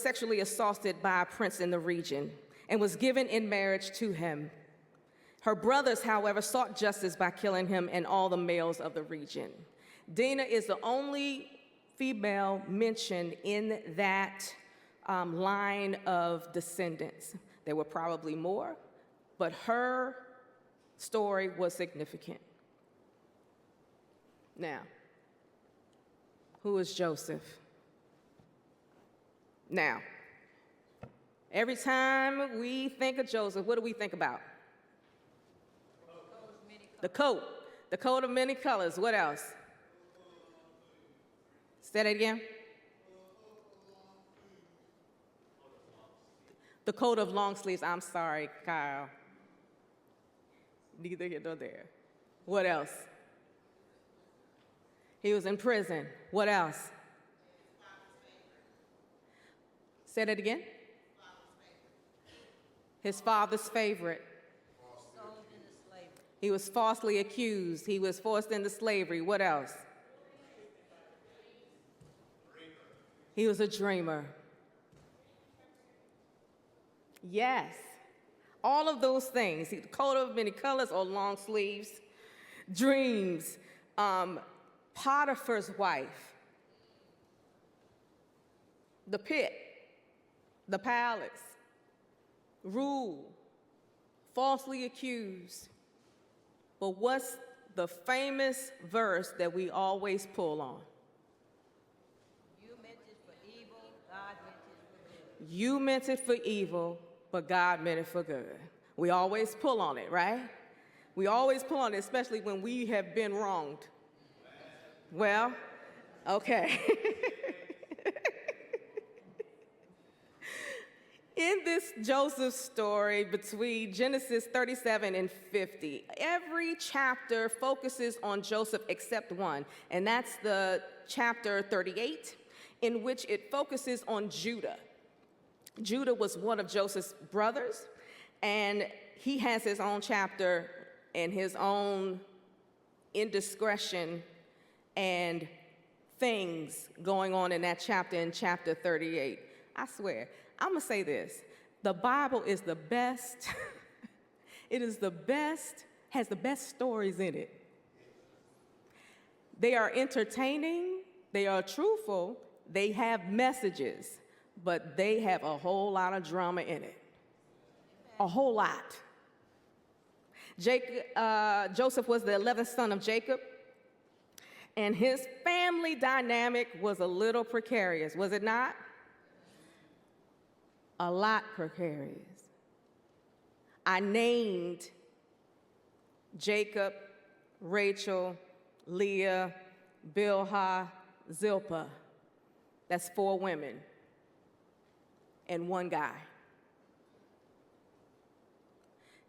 sexually assaulted by a prince in the region and was given in marriage to him. Her brothers, however, sought justice by killing him and all the males of the region. Dinah is the only female mentioned in that line of descendants. There were probably more, but her story was significant. Now, who is Joseph? Now, every time we think of Joseph, what do we think about? The coat of many colors. What else? Say that again. The coat of long sleeves. I'm sorry, Kyle. Neither here nor there. What else? He was in prison. What else? Say that again. His father's favorite. He was falsely accused. He was forced into slavery. What else? He was a dreamer. Yes. All of those things. The coat of many colors or long sleeves, dreams, Potiphar's wife, the pit, the palace, rule, falsely accused. But what's the famous verse that we always pull on? You meant it for evil, God meant it for good. You meant it for evil, but God meant it for good. We always pull on it, right? We always pull on it, especially when we have been wronged. Well, okay. In this Joseph story between Genesis 37 and 50, every chapter focuses on Joseph except one, and that's the chapter 38, in which it focuses on Judah. Judah was one of Joseph's brothers, and he has his own chapter and his own indiscretion and things going on in that chapter, in chapter 38. I swear, I'm gonna say this. The Bible is the best. It is the best, has the best stories in it. They are entertaining, they are truthful, they have messages, but they have a whole lot of drama in it. A whole lot. Joseph was the 11th son of Jacob, and his family dynamic was a little precarious, was it not? A lot precarious. I named Jacob, Rachel, Leah, Bilhah, Zilpah. That's 4 women and 1 guy.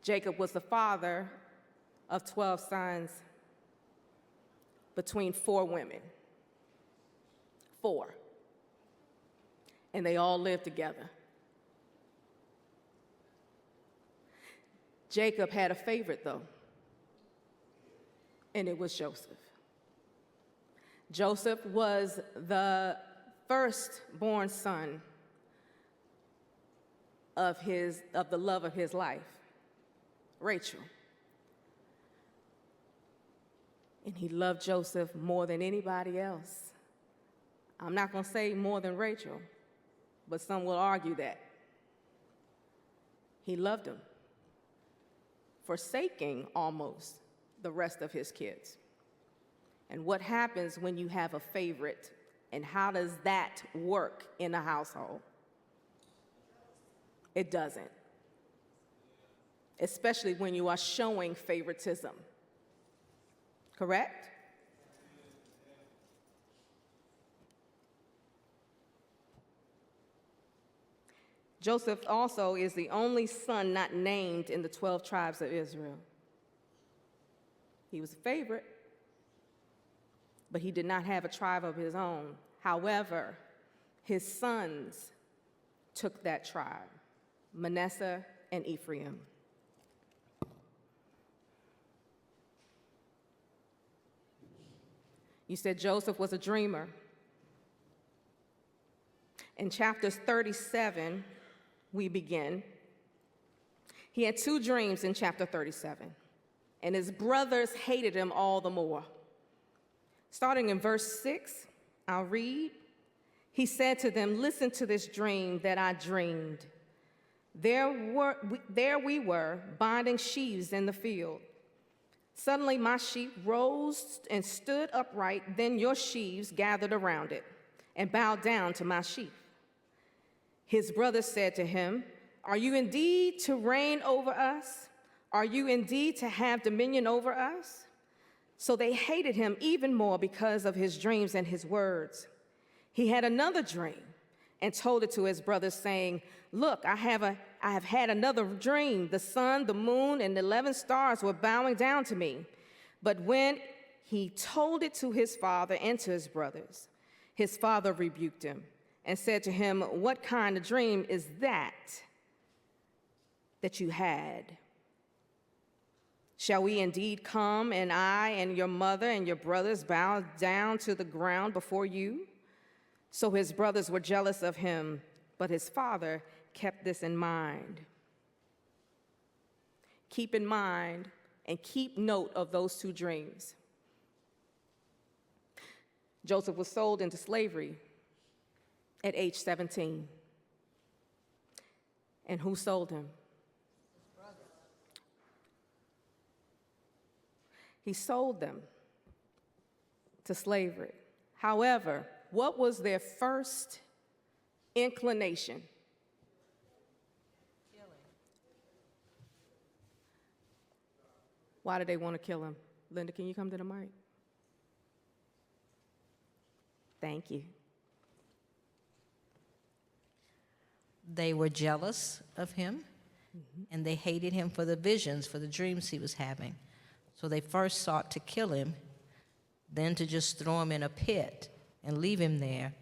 Jacob was the father of 12 sons between 4 women. 4. And they all lived together. Jacob had a favorite, though, and it was Joseph. Joseph was the firstborn son of the love of his life, Rachel. And he loved Joseph more than anybody else. I'm not going to say more than Rachel, but some will argue that. He loved him, forsaking almost the rest of his kids. And what happens when you have a favorite, and how does that work in a household? It doesn't. Especially when you are showing favoritism. Correct? Joseph also is the only son not named in the 12 tribes of Israel. He was a favorite, but he did not have a tribe of his own. However, his sons took that tribe, Manasseh and Ephraim. You said Joseph was a dreamer. In chapters 37, we begin. He had two dreams in chapter 37, and his brothers hated him all the more. Starting in verse 6, I'll read. He said to them, "Listen to this dream that I dreamed. There we were, binding sheaves in the field. Suddenly my sheep rose and stood upright. Then your sheaves gathered around it and bowed down to my sheep." His brothers said to him, "Are you indeed to reign over us? Are you indeed to have dominion over us?" So they hated him even more because of his dreams and his words. He had another dream and told it to his brothers, saying, "Look, I have had another dream. The sun, the moon, and the 11 stars were bowing down to me." But when he told it to his father and to his brothers, his father rebuked him and said to him, "What kind of dream is that you had? Shall we indeed come, and I and your mother and your brothers bow down to the ground before you?" So his brothers were jealous of him, but his father kept this in mind. Keep in mind and keep note of those two dreams. Joseph was sold into slavery at age 17. And who sold him? He sold them to slavery. However, what was their first inclination? Killing. Why did they want to kill him? Linda, can you come to the mic? Thank you. They were jealous of him, and they hated him for the visions, for the dreams he was having. So they first sought to kill him, then to just throw him in a pit and leave him there.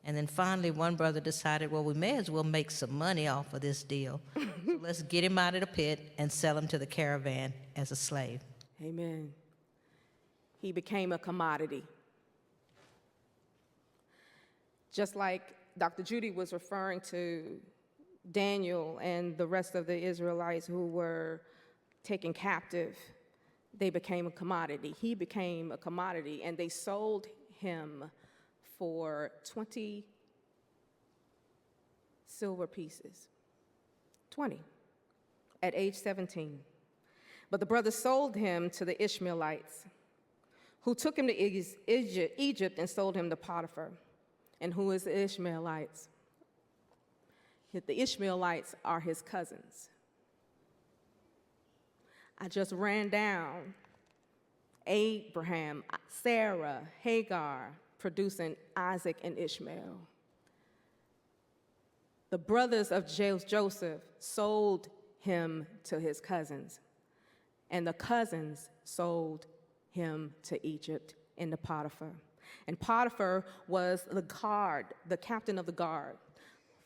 And then finally, one brother decided, well, we may as well make some money off of this deal. So let's get him out of the pit and sell him to the caravan as a slave. Amen. He became a commodity. Just like Dr. Judy was referring to Daniel and the rest of the Israelites who were taken captive, they became a commodity. He became a commodity, and they sold him for 20 silver pieces. 20, at age 17. But the brothers sold him to the Ishmaelites, who took him to Egypt and sold him to Potiphar. And who is the Ishmaelites? The Ishmaelites are his cousins. I just ran down Abraham, Sarah, Hagar, producing Isaac and Ishmael. The brothers of Joseph sold him to his cousins, and the cousins sold him to Egypt and to Potiphar. And Potiphar was the captain of the guard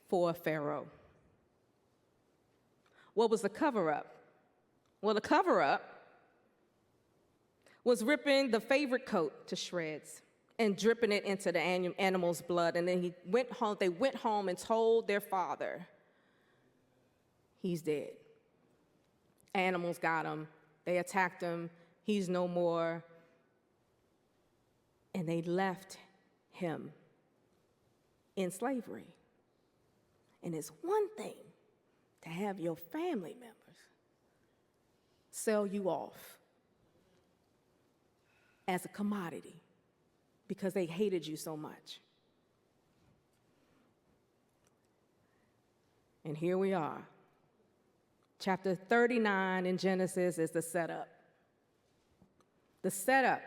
for Pharaoh. What was the cover-up? Well, the cover-up was ripping the favorite coat to shreds and dripping it into the animal's blood. And then they went home and told their father, he's dead. Animals got him. They attacked him. He's no more. And they left him in slavery. And it's one thing to have your family members sell you off as a commodity because they hated you so much. And here we are. Chapter 39 in Genesis is the setup. The setup,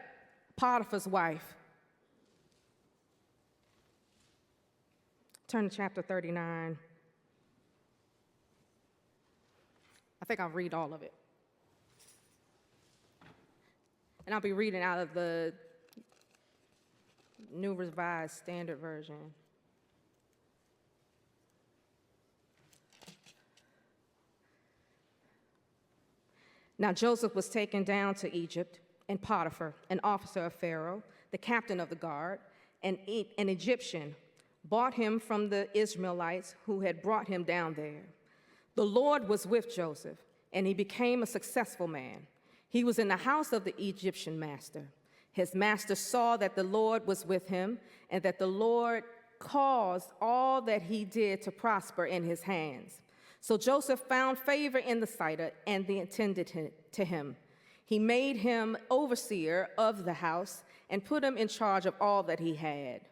Potiphar's wife. Turn to chapter 39. I think I'll read all of it. And I'll be reading out of the New Revised Standard Version. Now Joseph was taken down to Egypt, and Potiphar, an officer of Pharaoh, the captain of the guard, and an Egyptian, bought him from the Ishmaelites who had brought him down there. The Lord was with Joseph, and he became a successful man. He was in the house of the Egyptian master. His master saw that the Lord was with him, and that the Lord caused all that he did to prosper in his hands. So Joseph found favor in the sight and they attended to him. He made him overseer of the house and put him in charge of all that he had.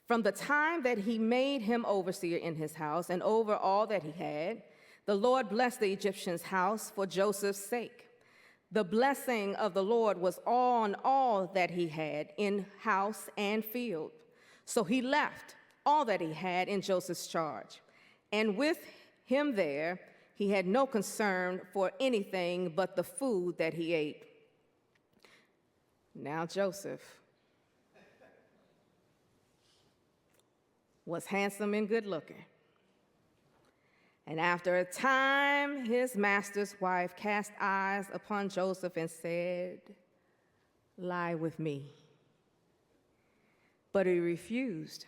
From the time that he made him overseer in his house and over all that he had, the Lord blessed the Egyptian's house for Joseph's sake. The blessing of the Lord was on all that he had in house and field. So he left all that he had in Joseph's charge. And with him there, he had no concern for anything but the food that he ate. Now Joseph was handsome and good looking. And after a time, his master's wife cast eyes upon Joseph and said, "Lie with me." But he refused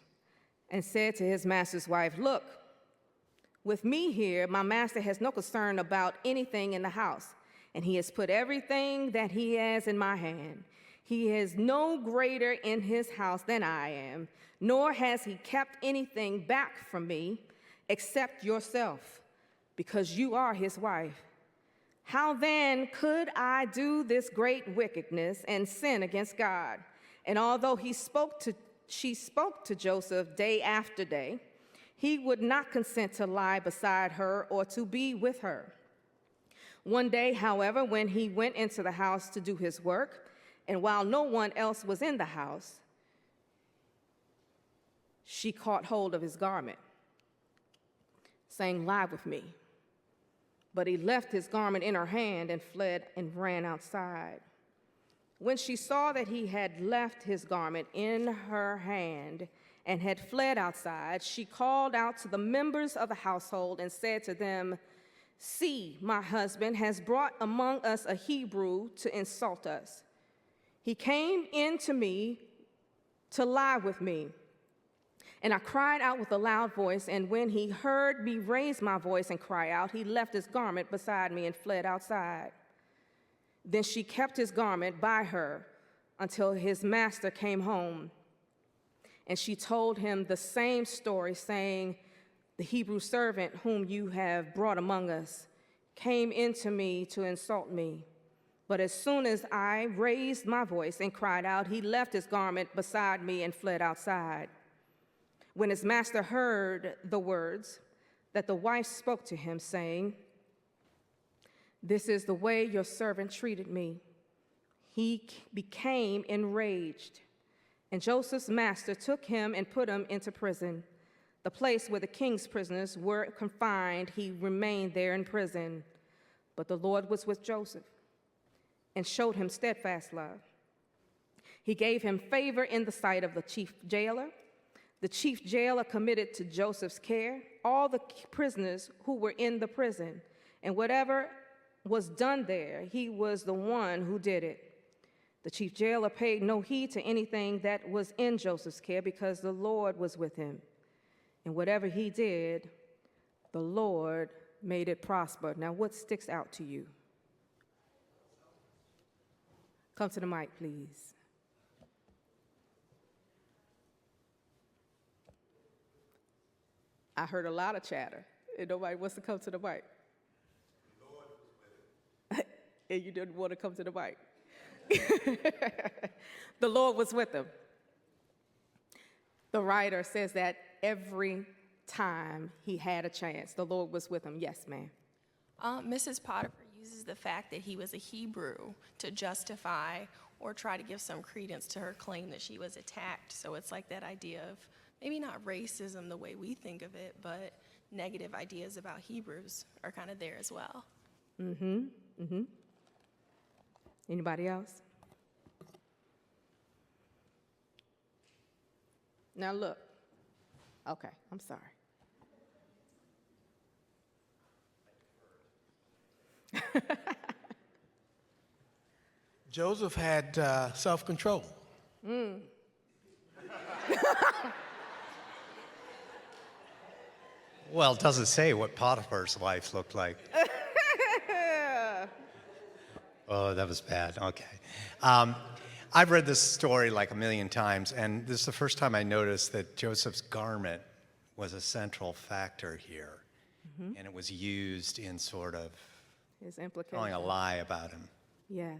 and said to his master's wife, "Look, with me here, my master has no concern about anything in the house, and he has put everything that he has in my hand. He is no greater in his house than I am, nor has he kept anything back from me except yourself, because you are his wife. How then could I do this great wickedness and sin against God?" And although she spoke to Joseph day after day, he would not consent to lie beside her or to be with her. One day, however, when he went into the house to do his work, and while no one else was in the house, she caught hold of his garment, saying, "Lie with me." But he left his garment in her hand and fled and ran outside. When she saw that he had left his garment in her hand and had fled outside, she called out to the members of the household and said to them, "See, my husband has brought among us a Hebrew to insult us. He came in to me to lie with me. And I cried out with a loud voice, and when he heard me raise my voice and cry out, he left his garment beside me and fled outside." Then she kept his garment by her until his master came home. And she told him the same story, saying, "The Hebrew servant whom you have brought among us came into me to insult me. But as soon as I raised my voice and cried out, he left his garment beside me and fled outside." When his master heard the words that the wife spoke to him, saying, "This is the way your servant treated me," he became enraged. And Joseph's master took him and put him into prison, the place where the king's prisoners were confined. He remained there in prison. But the Lord was with Joseph and showed him steadfast love. He gave him favor in the sight of the chief jailer. The chief jailer committed to Joseph's care all the prisoners who were in the prison, and whatever was done there, he was the one who did it. The chief jailer paid no heed to anything that was in Joseph's care, because the Lord was with him. And whatever he did, the Lord made it prosper. Now, what sticks out to you? Come to the mic, please. I heard a lot of chatter, and nobody wants to come to the mic. The Lord was with him. And you didn't want to come to the mic. The Lord was with him. The writer says that every time he had a chance, the Lord was with him. Yes, ma'am. Mrs. Potiphar uses the fact that he was a Hebrew to justify or try to give some credence to her claim that she was attacked. So it's like that idea of maybe not racism the way we think of it, but negative ideas about Hebrews are kind of there as well. Anybody else? Now look. Okay, I'm sorry. Joseph had self-control. Well, it doesn't say what Potiphar's wife looked like. Oh, that was bad. Okay. I've read this story like a million times, and this is the first time I noticed that Joseph's garment was a central factor here. And it was used in sort of His implication. telling a lie about him. Yes.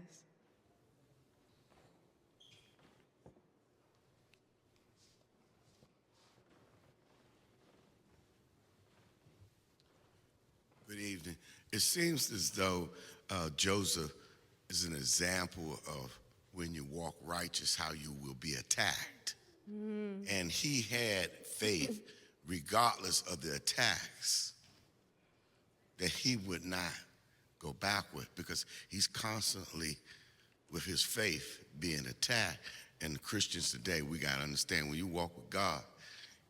Good evening. It seems as though Joseph is an example of when you walk righteous, how you will be attacked. And he had faith, regardless of the attacks, that he would not go backward, because he's constantly, with his faith, being attacked. And Christians today, we got to understand, when you walk with God,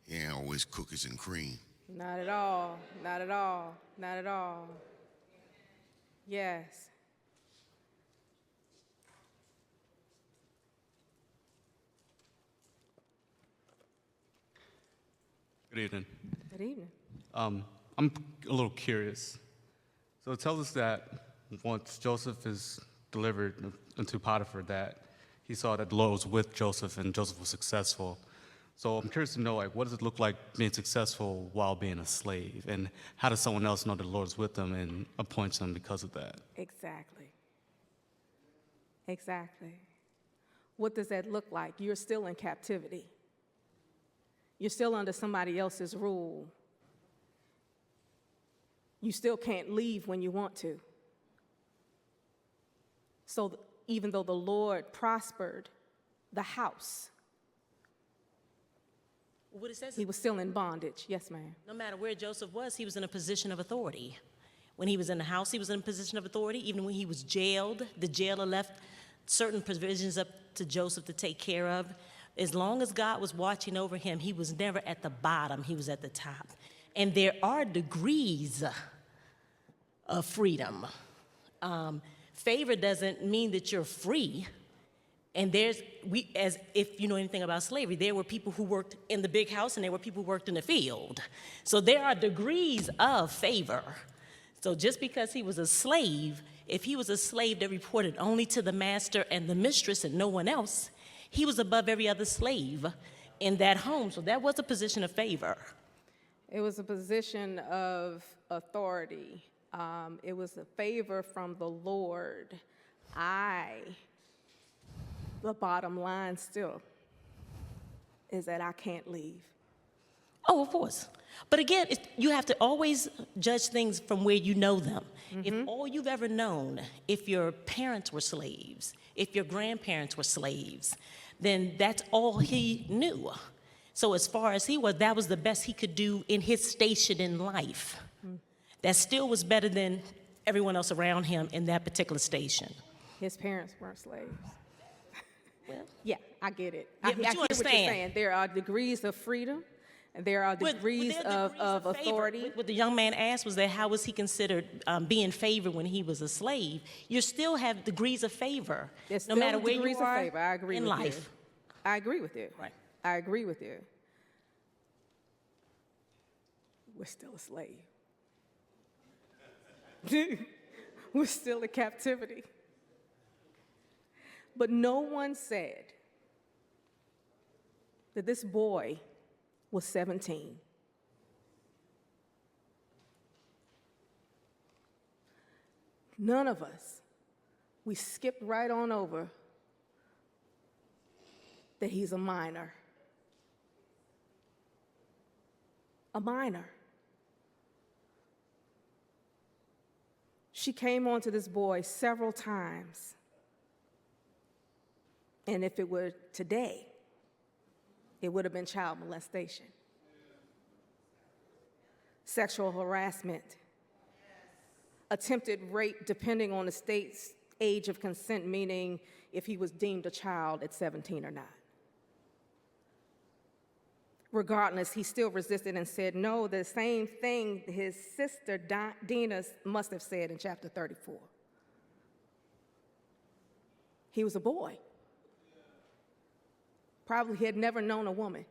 he ain't always cookies and cream. Not at all. Not at all. Not at all. Yes. Good evening. Good evening. I'm a little curious. So it tells us that once Joseph is delivered into Potiphar, that he saw that the Lord was with Joseph and Joseph was successful. So I'm curious to know, like, what does it look like being successful while being a slave? And how does someone else know that the Lord is with them and appoints them because of that? Exactly. Exactly. What does that look like? You're still in captivity. You're still under somebody else's rule. You still can't leave when you want to. So even though the Lord prospered the house, What it says he is, was still in bondage. Yes, ma'am. no matter where Joseph was, he was in a position of authority. When he was in the house, he was in a position of authority. Even when he was jailed, the jailer left certain provisions up to Joseph to take care of. As long as God was watching over him, he was never at the bottom, he was at the top. And there are degrees of freedom. Favor doesn't mean that you're free. And as if you know anything about slavery, there were people who worked in the big house and there were people who worked in the field. So there are degrees of favor. So just because he was a slave, if he was a slave that reported only to the master and the mistress and no one else, he was above every other slave in that home. So that was a position of favor. It was a position of authority. It was a favor from the Lord. The bottom line still is that I can't leave. Oh, of course. But again, you have to always judge things from where you know them. If all you've ever known, if your parents were slaves, if your grandparents were slaves, then that's all he knew. So as far as he was, that was the best he could do in his station in life. That still was better than everyone else around him in that particular station. His parents weren't slaves. Well, Yeah, I get it. Yeah, I but you hear what you're understand. saying. There are degrees of freedom, and there are degrees of favor. authority. What the young man asked was that how was he considered being favored when he was a slave? You still have degrees of favor, There's no still matter where degrees you are of favor. I agree in with life. you. I agree with you. Right. I agree with you. We're still a slave. We're still in captivity. But no one said that this boy was 17. None of us. We skipped right on over that he's a minor. A minor. She came on to this boy several times. And if it were today, it would have been child molestation, sexual harassment, attempted rape, depending on the state's age of consent, meaning if he was deemed a child at 17 or not. Regardless, he still resisted and said no, the same thing his sister Dina must have said in chapter 34. He was a boy. Probably had never known a woman.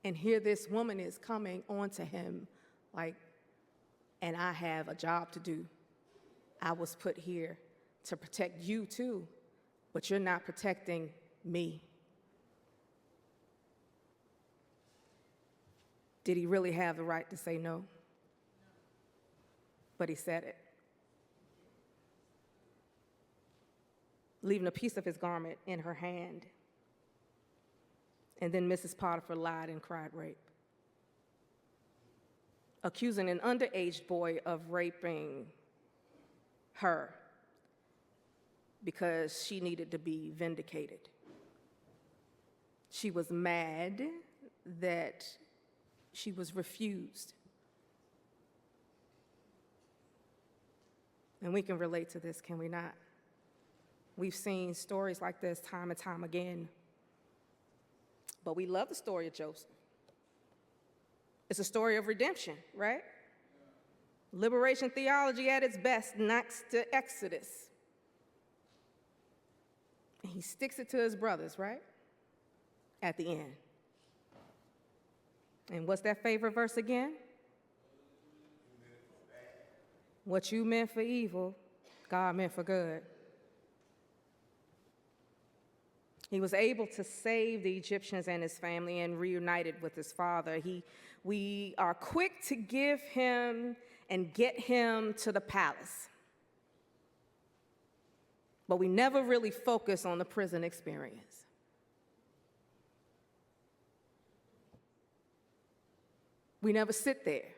And here this woman is coming onto him like, and I have a job to do. I was put here to protect you too, but you're not protecting me. Did he really have the right to say no? But he said it. Leaving a piece of his garment in her hand. And then Mrs. Potiphar lied and cried rape, accusing an underage boy of raping her because she needed to be vindicated. She was mad that she was refused. And we can relate to this, can we not? We've seen stories like this time and time again. But we love the story of Joseph. It's a story of redemption, right? Liberation theology at its best, next to Exodus. And he sticks it to his brothers, right? At the end. And what's that favorite verse again? What you meant for evil, God meant for good. He was able to save the Egyptians and his family and reunited with his father. We are quick to give him and get him to the palace. But we never really focus on the prison experience. We never sit there.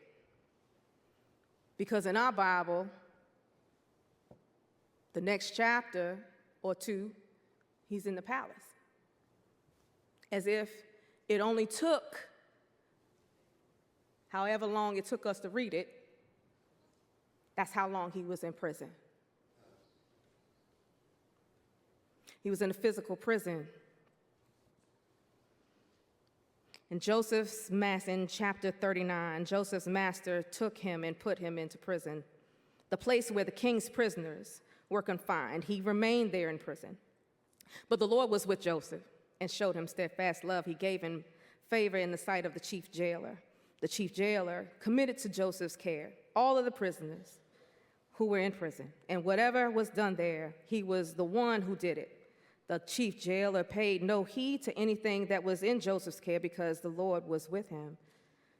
Because in our Bible, the next chapter or two, he's in the palace. As if it only took however long it took us to read it, that's how long he was in prison. He was in a physical prison. In in chapter 39, Joseph's master took him and put him into prison, the place where the king's prisoners were confined. He remained there in prison. But the Lord was with Joseph and showed him steadfast love. He gave him favor in the sight of the chief jailer. The chief jailer committed to Joseph's care all of the prisoners who were in prison. And whatever was done there, he was the one who did it. The chief jailer paid no heed to anything that was in Joseph's care because the Lord was with him.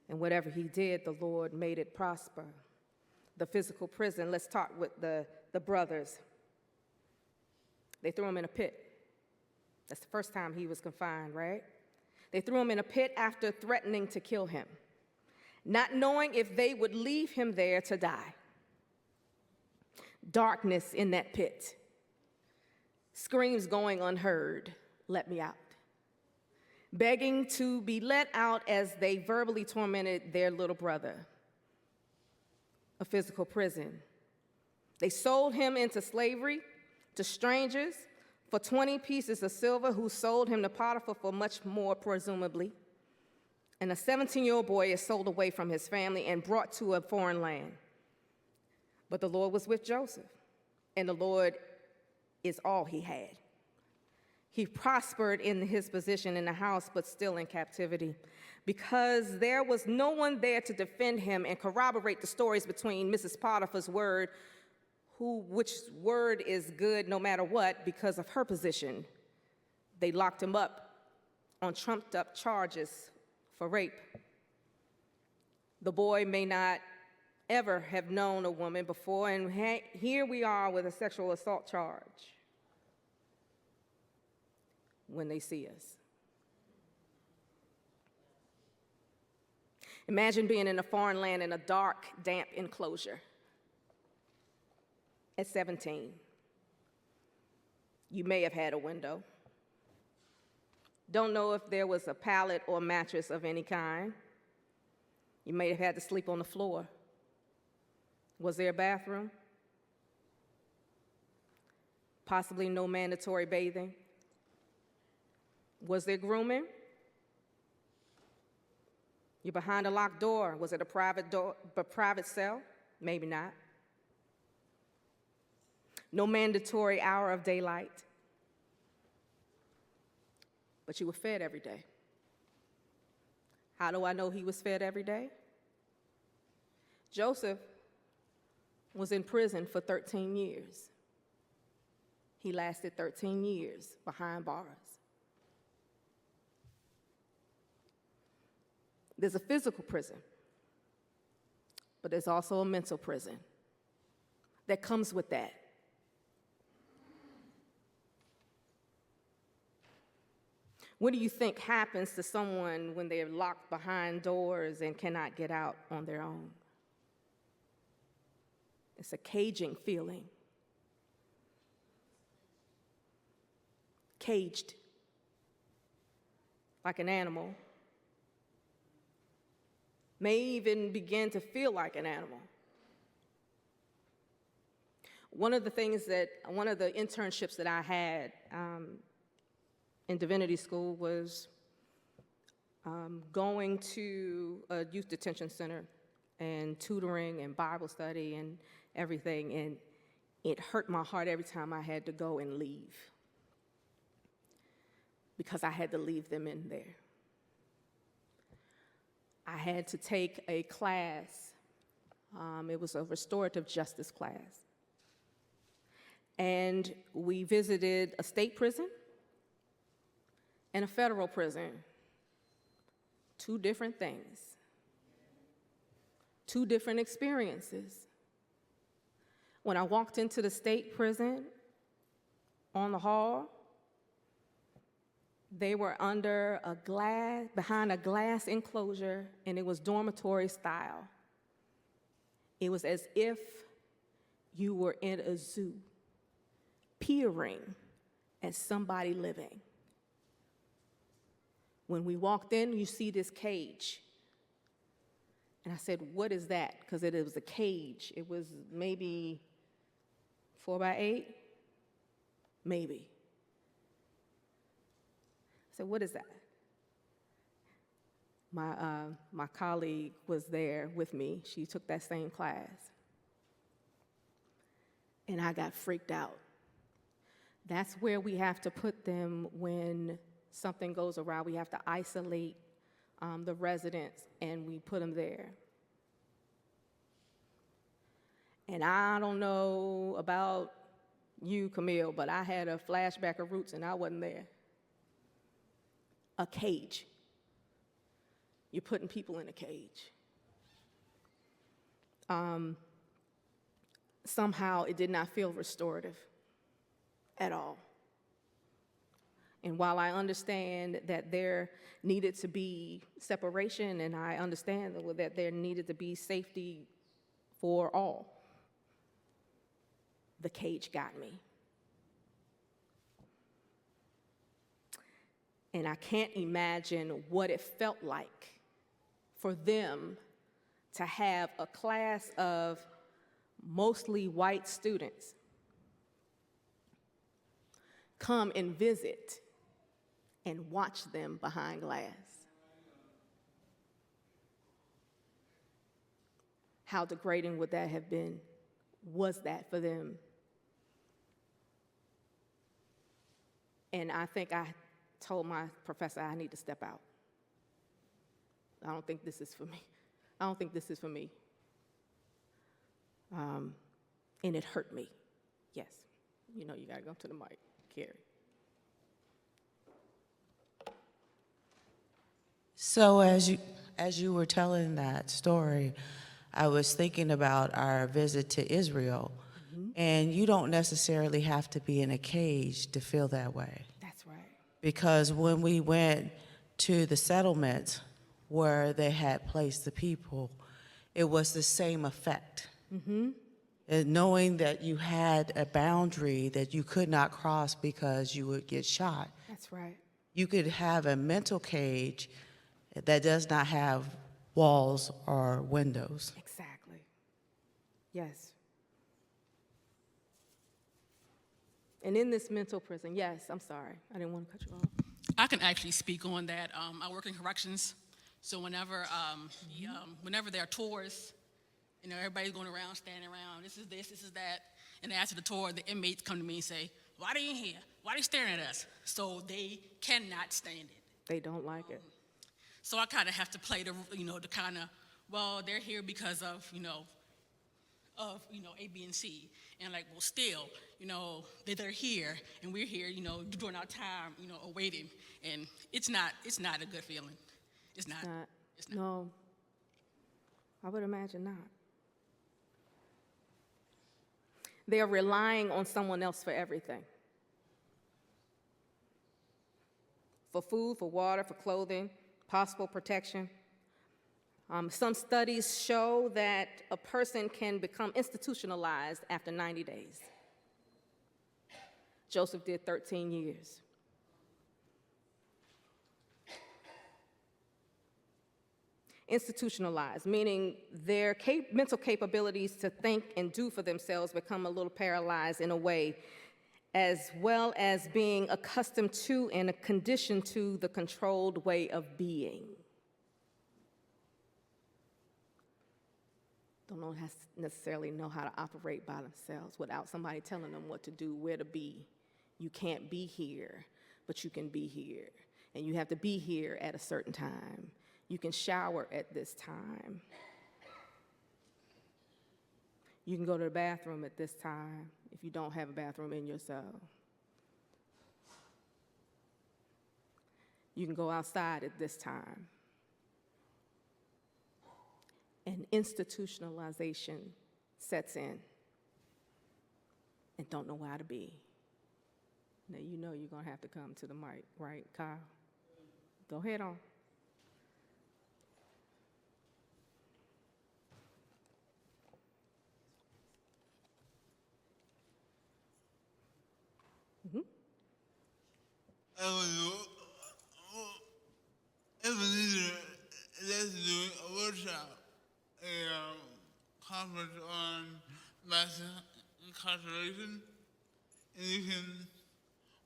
And whatever he did, the Lord made it prosper. The physical prison, let's talk with the brothers. They threw him in a pit. That's the first time he was confined, right? They threw him in a pit after threatening to kill him, not knowing if they would leave him there to die. Darkness in that pit. Screams going unheard, let me out. Begging to be let out as they verbally tormented their little brother. A physical prison. They sold him into slavery to strangers for 20 pieces of silver, who sold him to Potiphar for much more, presumably. And a 17-year-old boy is sold away from his family and brought to a foreign land. But the Lord was with Joseph, and the Lord is all he had. He prospered in his position in the house, but still in captivity, because there was no one there to defend him and corroborate the stories between Mrs. Potiphar's word, which word is good no matter what, because of her position. They locked him up on trumped-up charges for rape. The boy may not ever have known a woman before, and here we are with a sexual assault charge when they see us. Imagine being in a foreign land in a dark, damp enclosure. At 17, you may have had a window. Don't know if there was a pallet or mattress of any kind. You may have had to sleep on the floor. Was there a bathroom? Possibly no mandatory bathing. Was there grooming? You're behind a locked door. Was it a private cell? Maybe not. No mandatory hour of daylight. But you were fed every day. How do I know he was fed every day? Joseph was in prison for 13 years. He lasted 13 years behind bars. There's a physical prison, but there's also a mental prison that comes with that. What do you think happens to someone when they're locked behind doors and cannot get out on their own? It's a caging feeling. Caged, like an animal. May even begin to feel like an animal. One of the internships that I had in divinity school was going to a youth detention center and tutoring and Bible study and everything, and it hurt my heart every time I had to go and leave, because I had to leave them in there. I had to take a class. It was a restorative justice class. And we visited a state prison and a federal prison. Two different things. Two different experiences. When I walked into the state prison on the hall, they were under a glass, behind a glass enclosure, and it was dormitory style. It was as if you were in a zoo, peering at somebody living. When we walked in, you see this cage. And I said, what is that? Because it was a cage. It was maybe 4 by 8, maybe. I said, what is that? My colleague was there with me. She took that same class. And I got freaked out. That's where we have to put them when something goes awry. We have to isolate the residents, and we put them there. And I don't know about you, Camille, but I had a flashback of Roots, and I wasn't there. A cage. You're putting people in a cage. Somehow it did not feel restorative at all. And while I understand that there needed to be separation, and I understand that there needed to be safety for all, the cage got me. And I can't imagine what it felt like for them to have a class of mostly white students come and visit and watch them behind glass. How degrading would that have been? Was that for them? And I think I told my professor I need to step out. I don't think this is for me. I don't think this is for me. And it hurt me. Yes. You know, you gotta go to the mic, Carrie. So as you were telling that story, I was thinking about our visit to Israel. And you don't necessarily have to be in a cage to feel that way. That's right. Because when we went to the settlements where they had placed the people, it was the same effect. And knowing that you had a boundary that you could not cross because you would get shot. That's right. You could have a mental cage that does not have walls or windows. Exactly. Yes. And in this mental prison, yes, I'm sorry. I didn't want to cut you off. I can actually speak on that. I work in corrections, so whenever there are tours, you know, everybody's going around, standing around, this is that, and after the tour, the inmates come to me and say, why they in here? Why they staring at us? So they cannot stand it. They don't like it. So I kind of have to play the kind of, well, they're here because of, A, B, and C. And like, well, still, they're here and we're here, during our time, awaiting. And it's not a good feeling. It's not. It's not. No, I would imagine not. They are relying on someone else for everything. For food, for water, for clothing, possible protection. Some studies show that a person can become institutionalized after 90 days. Joseph did 13 years. Institutionalized, meaning their mental capabilities to think and do for themselves become a little paralyzed in a way, as well as being accustomed to and conditioned to the controlled way of being. Don't necessarily know how to operate by themselves without somebody telling them what to do, where to be. You can't be here, but you can be here. And you have to be here at a certain time. You can shower at this time. You can go to the bathroom at this time if you don't have a bathroom in your cell. You can go outside at this time. And institutionalization sets in and don't know where to be. Now you know you're going to have to come to the mic, right, Kyle? Go ahead on. Ebenezer is doing a workshop, a conference on mass incarceration, and you can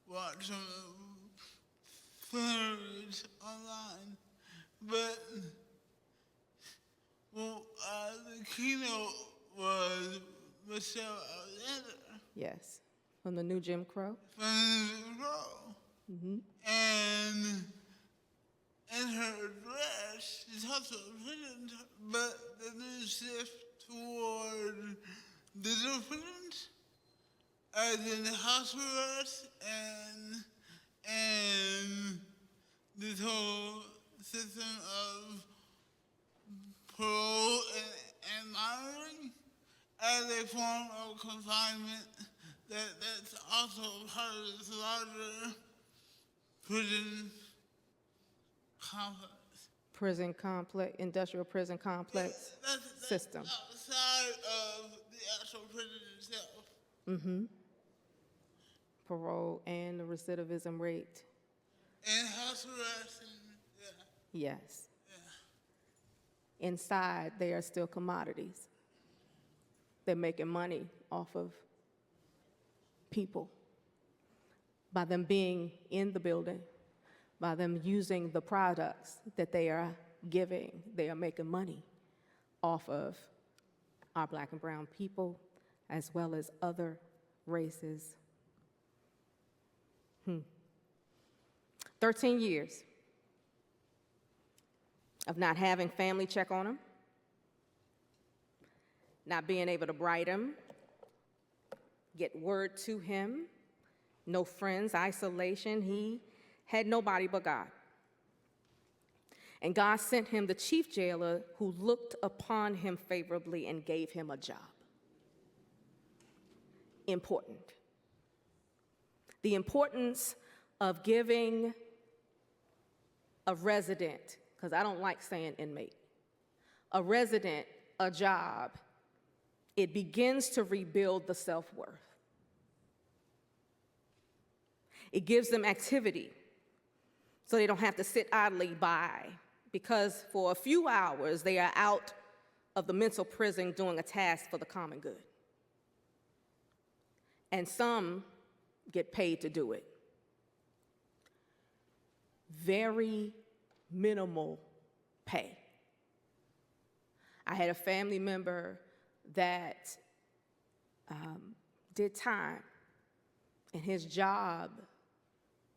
watch some seminars online. But the keynote was Michelle Alexander. Yes, from the new Jim Crow. From the Jim Crow. Mm-hmm. And in her address, she talks about prisons, but the new shift toward digital prisons, as in house arrest and this whole system of parole and monitoring as a form of confinement that's also part of this larger prison complex. Prison complex, industrial prison complex system. Outside of the actual prison itself. Mm-hmm. Parole and the recidivism rate. And house arrest and, yeah. Yes. Yeah. Inside, they are still commodities. They're making money off of people by them being in the building, by them using the products that they are giving. They are making money off of our Black and brown people, as well as other races. 13 years of not having family check on him, not being able to write him, get word to him, no friends, isolation. He had nobody but God. And God sent him the chief jailer who looked upon him favorably and gave him a job. Important. The importance of giving a resident, because I don't like saying inmate, a resident a job, it begins to rebuild the self-worth. It gives them activity so they don't have to sit idly by, because for a few hours they are out of the mental prison doing a task for the common good. And some get paid to do it. Very minimal pay. I had a family member that did time, and his job,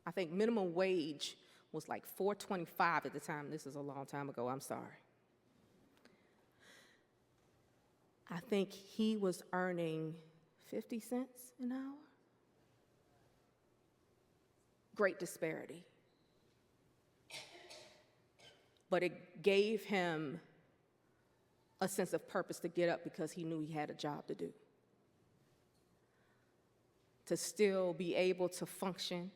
I think minimum wage was like $4.25 at the time. This is a long time ago, I'm sorry. I think he was earning 50 cents an hour. Great disparity. But it gave him a sense of purpose to get up because he knew he had a job to do. To still be able to function,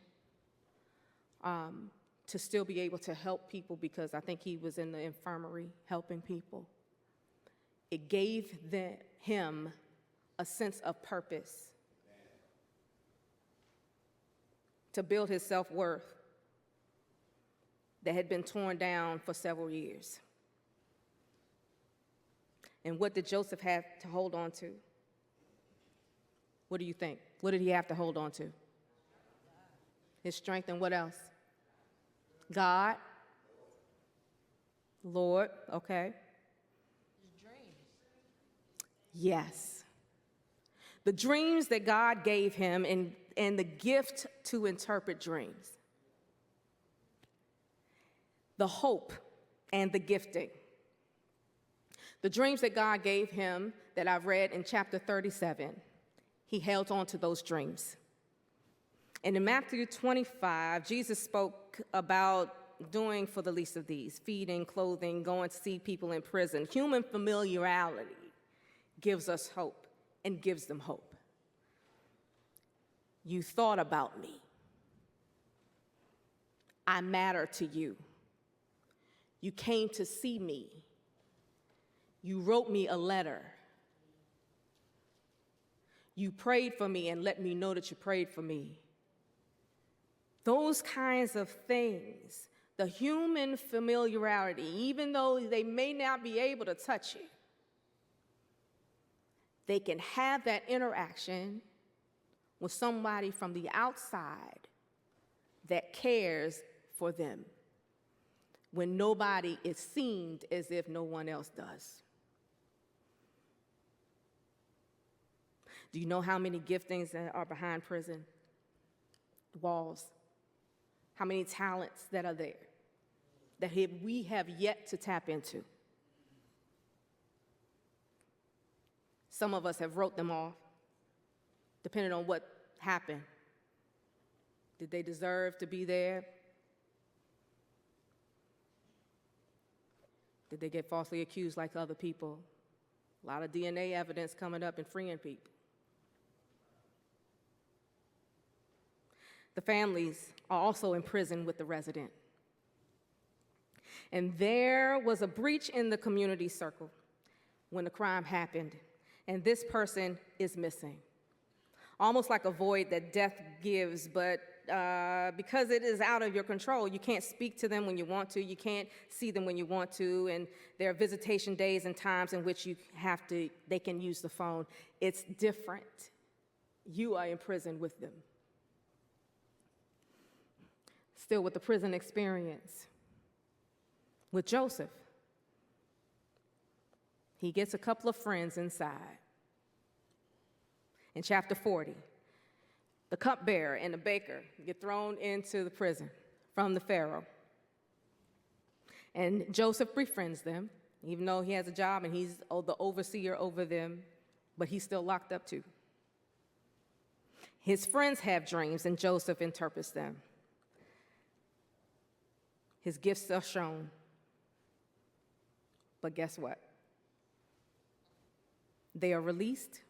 to still be able to help people, because I think he was in the infirmary helping people. It gave him a sense of purpose to build his self-worth that had been torn down for several years. And what did Joseph have to hold on to? What do you think? What did he have to hold on to? His strength, and what else? God, Lord, okay. His dreams. Yes. The dreams that God gave him, and the gift to interpret dreams. The hope and the gifting. The dreams that God gave him that I've read in chapter 37, he held on to those dreams. And in Matthew 25, Jesus spoke about doing for the least of these, feeding, clothing, going to see people in prison. Human familiarity gives us hope and gives them hope. You thought about me. I matter to you. You came to see me. You wrote me a letter. You prayed for me and let me know that you prayed for me. Those kinds of things, the human familiarity, even though they may not be able to touch you, they can have that interaction with somebody from the outside that cares for them when nobody, it seemed as if no one else does. Do you know how many giftings that are behind prison walls? How many talents that are there that we have yet to tap into? Some of us have wrote them off, depending on what happened. Did they deserve to be there? Did they get falsely accused like other people? A lot of DNA evidence coming up and freeing people. The families are also in prison with the resident. And there was a breach in the community circle when the crime happened, and this person is missing. Almost like a void that death gives, but because it is out of your control, you can't speak to them when you want to, you can't see them when you want to, and there are visitation days and times in which they can use the phone. It's different. You are in prison with them. Still with the prison experience. With Joseph, he gets a couple of friends inside. In chapter 40, the cupbearer and the baker get thrown into the prison from the Pharaoh. And Joseph befriends them, even though he has a job and he's the overseer over them, but he's still locked up too. His friends have dreams, and Joseph interprets them. His gifts are shown. But guess what? They are released.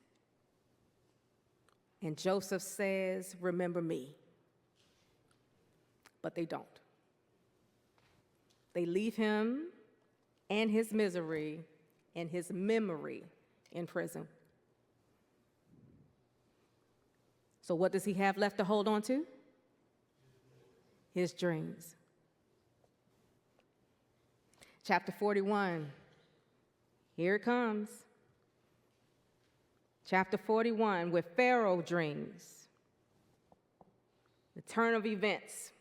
And Joseph says, "Remember me." But they don't. They leave him and his misery and his memory in prison. So what does he have left to hold on to? His dreams. Chapter 41, here it comes. Chapter 41, with Pharaoh dreams. The turn of events.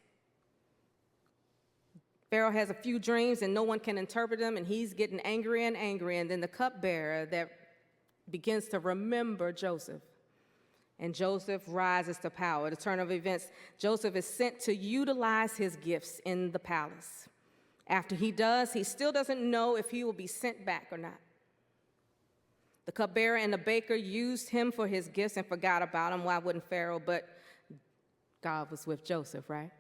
Pharaoh has a few dreams and no one can interpret them, and he's getting angry and angry. And then the cupbearer that begins to remember Joseph and Joseph rises to power. The turn of events, Joseph is sent to utilize his gifts in the palace. After he does, he still doesn't know if he will be sent back or not. The cupbearer and the baker used him for his gifts and forgot about him. Why wouldn't Pharaoh? But God was with Joseph, right?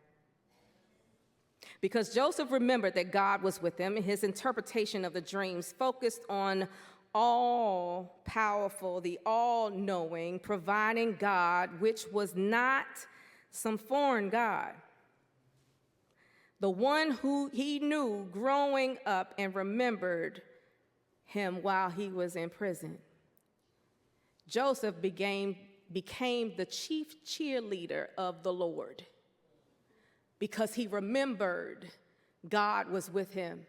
Because Joseph remembered that God was with him, and his interpretation of the dreams focused on all-powerful, the all-knowing, providing God, which was not some foreign God. The one who he knew growing up and remembered him while he was in prison. Joseph became the chief cheerleader of the Lord because he remembered God was with him.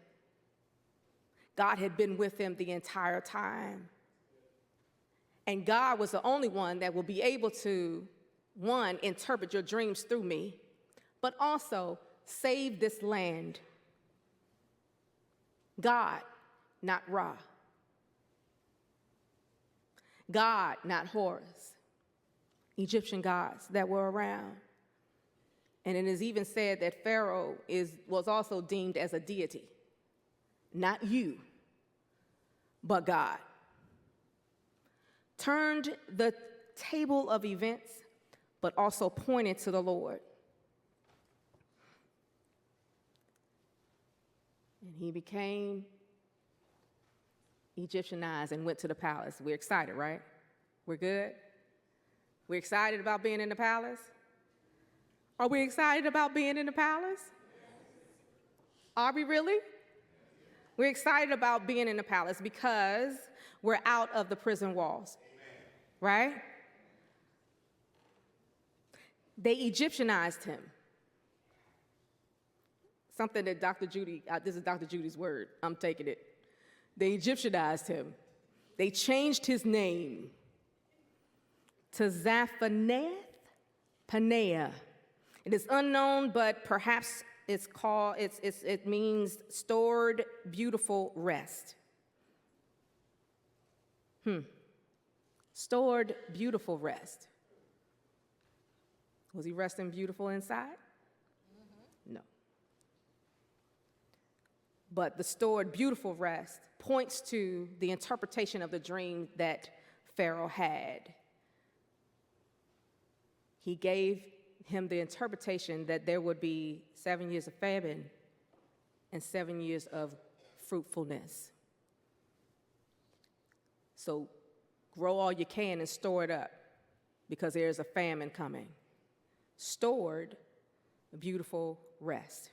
God had been with him the entire time. And God was the only one that will be able to, one, interpret your dreams through me, but also save this land. God, not Ra. God, not Horus. Egyptian gods that were around. And it is even said that Pharaoh was also deemed as a deity. Not you, but God. Turned the table of events, but also pointed to the Lord. And he became Egyptianized and went to the palace. We're excited, right? We're good? We're excited about being in the palace? Are we excited about being in the palace? Are we really? We're excited about being in the palace because we're out of the prison walls, right? They Egyptianized him. Something that Dr. Judy, this is Dr. Judy's word, I'm taking it. They Egyptianized him. They changed his name to Zaphanath Paneah. It is unknown, but perhaps it means stored beautiful rest. Stored beautiful rest. Was he resting beautiful inside? No. But the stored beautiful rest points to the interpretation of the dream that Pharaoh had. He gave him the interpretation that there would be 7 years of famine and 7 years of fruitfulness. So grow all you can and store it up because there's a famine coming. Stored a beautiful rest.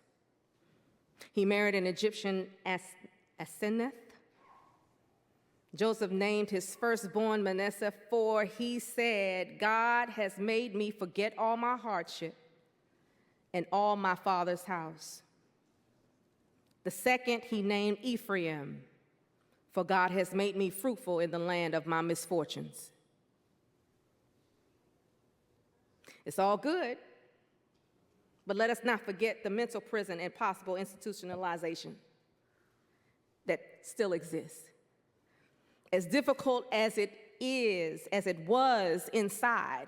He married an Egyptian Asenath. Joseph named his firstborn Manasseh, for he said, God has made me forget all my hardship and all my father's house. The second he named Ephraim, for God has made me fruitful in the land of my misfortunes. It's all good, but let us not forget the mental prison and possible institutionalization that still exists. As difficult as it was inside,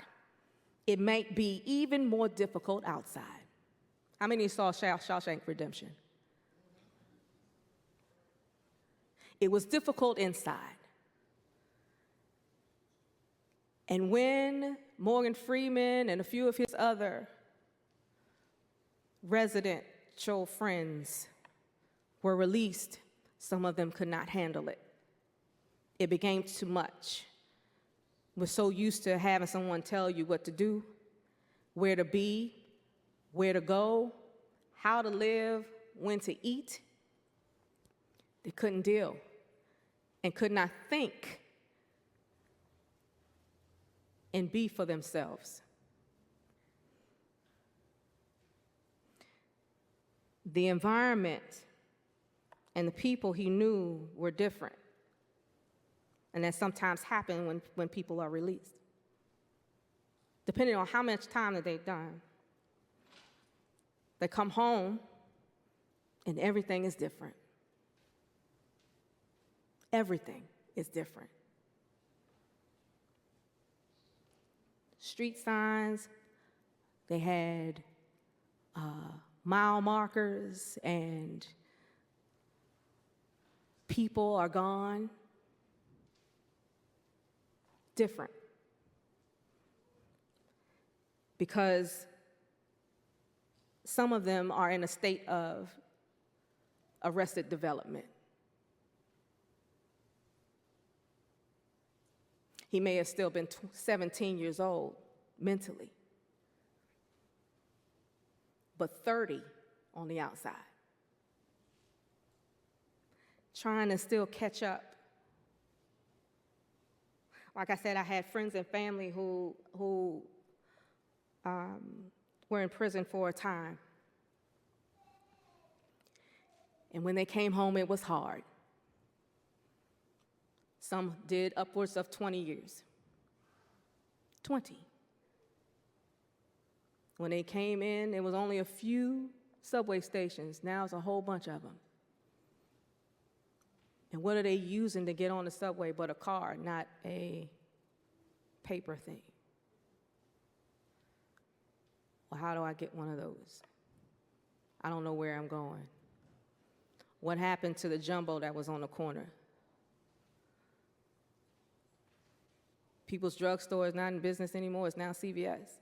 it might be even more difficult outside. How many saw Shawshank Redemption? It was difficult inside. And when Morgan Freeman and a few of his other residential friends were released, some of them could not handle it. It became too much. We're so used to having someone tell you what to do, where to be, where to go, how to live, when to eat. They couldn't deal and could not think and be for themselves. The environment and the people he knew were different. And that sometimes happens when people are released, depending on how much time that they've done. They come home, and everything is different. Everything is different. street signs, they had mile markers, and people are gone. Different. Because some of them are in a state of arrested development. He may have still been 17 years old mentally, but 30 on the outside, trying to still catch up. Like I said, I had friends and family who were in prison for a time. And when they came home, it was hard. Some did upwards of 20 years. 20. When they came in, there was only a few subway stations. Now it's a whole bunch of them. And what are they using to get on the subway but a car, not a paper thing? Well, how do I get one of those? I don't know where I'm going. What happened to the jumbo that was on the corner? People's Drugstore is not in business anymore. It's now CVS.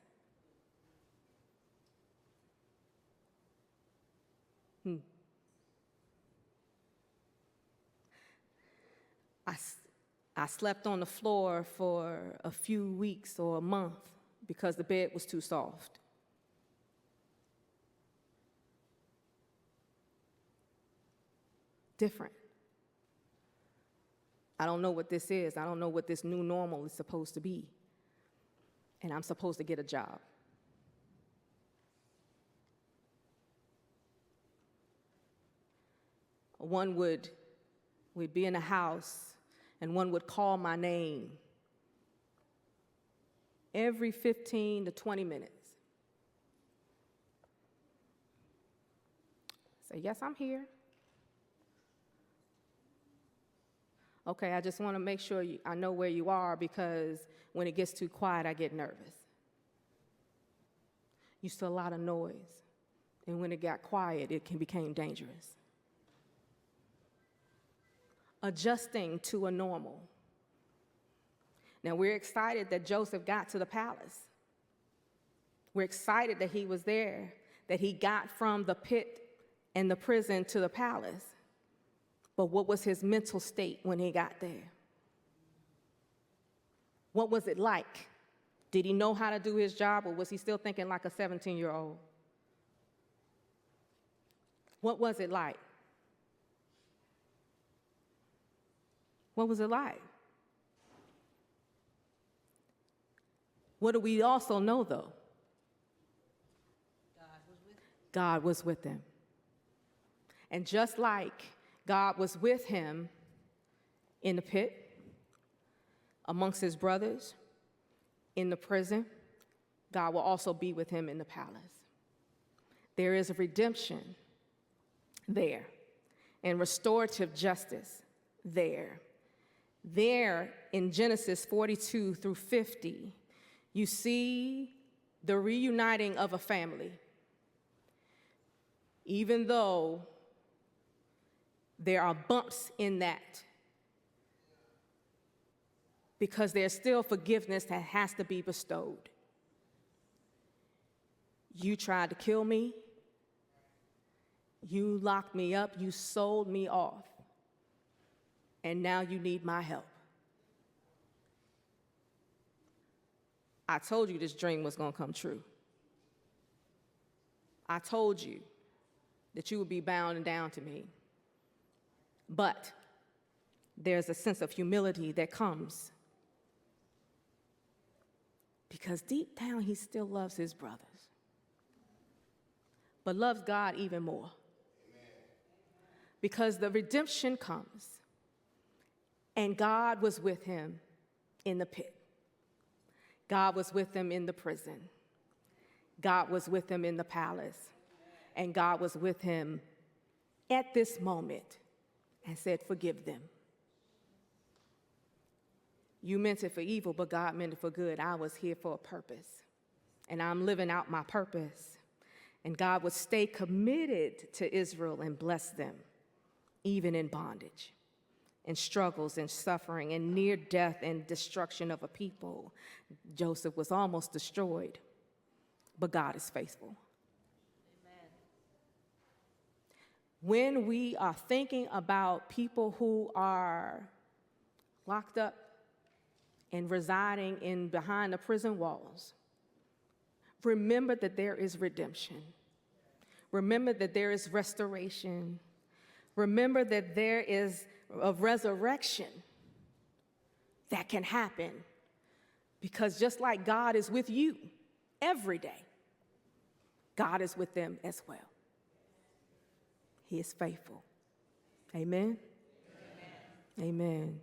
I slept on the floor for a few weeks or a month because the bed was too soft. Different. I don't know what this is. I don't know what this new normal is supposed to be. And I'm supposed to get a job. One would be in a house, and one would call my name every 15 to 20 minutes. Say, yes, I'm here. Okay, I just want to make sure I know where you are, because when it gets too quiet, I get nervous. Used to a lot of noise, and when it got quiet, it became dangerous. Adjusting to a normal. Now, we're excited that Joseph got to the palace. We're excited that he was there, that he got from the pit and the prison to the palace. But what was his mental state when he got there? What was it like? Did he know how to do his job, or was he still thinking like a 17-year-old? What was it like? What was it like? What do we also know, though? God was with him. And just like God was with him in the pit, amongst his brothers, in the prison, God will also be with him in the palace. There is a redemption there, and restorative justice there. There in Genesis 42 through 50, you see the reuniting of a family. Even though there are bumps in that, because there's still forgiveness that has to be bestowed. You tried to kill me. You locked me up. You sold me off. And now you need my help. I told you this dream was going to come true. I told you that you would be bound and down to me. But there's a sense of humility that comes, because deep down he still loves his brothers, but loves God even more. Because the redemption comes, and God was with him in the pit. God was with him in the prison. God was with him in the palace. And God was with him at this moment and said, forgive them. You meant it for evil, but God meant it for good. I was here for a purpose, and I'm living out my purpose. And God would stay committed to Israel and bless them, even in bondage, in struggles and suffering and near death and destruction of a people. Joseph was almost destroyed, but God is faithful. Amen. When we are thinking about people who are locked up and residing in behind the prison walls, remember that there is redemption. Remember that there is restoration. Remember that there is a resurrection that can happen, because just like God is with you every day, God is with them as well. He is faithful. Amen? Amen. Amen.